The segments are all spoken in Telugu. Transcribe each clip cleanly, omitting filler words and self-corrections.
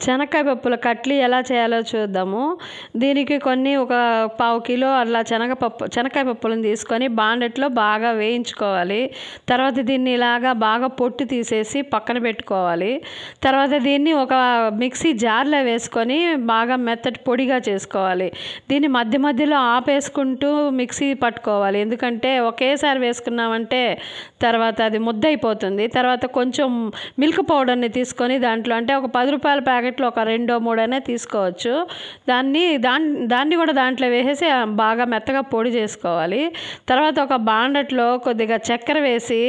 శనక్కాయ పప్పుల కట్లీ ఎలా చేయాలో చూద్దాము. దీనికి ఒక పావు కిలో అట్లా శనక్కాయ పప్పులను తీసుకొని బాండెట్లో బాగా వేయించుకోవాలి. తర్వాత దీన్ని ఇలాగా బాగా పొట్టు తీసేసి పక్కన పెట్టుకోవాలి. తర్వాత దీన్ని ఒక మిక్సీ జార్లో వేసుకొని బాగా మెత్తటి పొడిగా చేసుకోవాలి. దీన్ని మధ్య మధ్యలో ఆపేసుకుంటూ మిక్సీ పట్టుకోవాలి. ఎందుకంటే ఒకేసారి వేసుకున్నామంటే తర్వాత అది ముద్దయిపోతుంది. తర్వాత కొంచెం మిల్క్ పౌడర్ని తీసుకొని దాంట్లో అంటే ఒక 10 రూపాయల ప్యాకెట్లో ఒక 2-3 తీసుకోవచ్చు. దాన్ని కూడా దాంట్లో వేసేసి బాగా మెత్తగా పొడి చేసుకోవాలి. తర్వాత ఒక బాండట్లో కొద్దిగా చక్కెర వేసి,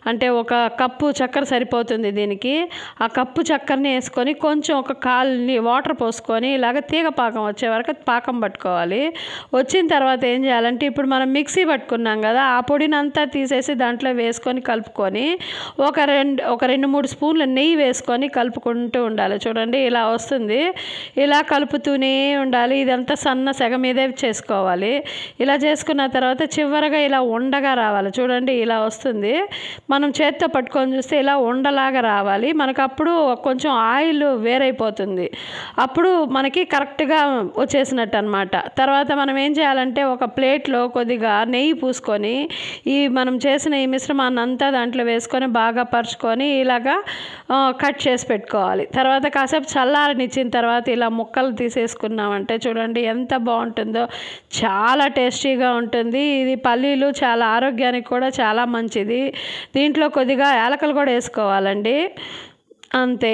అంటే ఒక కప్పు చక్కెర సరిపోతుంది దీనికి. ఆ కప్పు చక్కెరని వేసుకొని కొంచెం ఒక కాల్ని వాటర్ పోసుకొని ఇలాగ తీగ పాకం వచ్చే వరకు పాకం పట్టుకోవాలి. వచ్చిన తర్వాత ఏం చేయాలంటే ఇప్పుడు మనం మిక్సీ పట్టుకున్నాం కదా, ఆ పొడిని అంతా తీసేసి దాంట్లో వేసుకొని కలుపుకొని ఒక 2-3 స్పూన్ల నెయ్యి వేసుకొని కలుపుకుంటూ ఉండాలి. చూడండి ఇలా వస్తుంది. ఇలా కలుపుతూనే ఉండాలి. ఇదంతా సన్న సెగ మీదే చేసుకోవాలి. ఇలా చేసుకున్న తర్వాత చివరగా ఇలా ఉండగా రావాలి. చూడండి ఇలా వస్తుంది. మనం చేత్తో పట్టుకొని చూస్తే ఇలా ఉండలాగా రావాలి. మనకు అప్పుడు కొంచెం ఆయిల్ వేరైపోతుంది. అప్పుడు మనకి కరెక్ట్గా వచ్చేసినట్టు అనమాట. తర్వాత మనం ఏం చేయాలంటే ఒక ప్లేట్లో కొద్దిగా నెయ్యి పూసుకొని మనం చేసిన ఈ మిశ్రమాన్ని అంతా దాంట్లో వేసుకొని బాగా పరుచుకొని ఇలాగా కట్ చేసి పెట్టుకోవాలి. తర్వాత కాసేపు చల్లారనిచ్చిన తర్వాత ఇలా ముక్కలు తీసేసుకున్నామంటే చూడండి ఎంత బాగుంటుందో. చాలా టేస్టీగా ఉంటుంది. ఇది పల్లీలు చాలా ఆరోగ్యానికి కూడా చాలా మంచిది. దీంట్లో కొద్దిగా యాలకులు కూడా వేసుకోవాలండి. అంతే.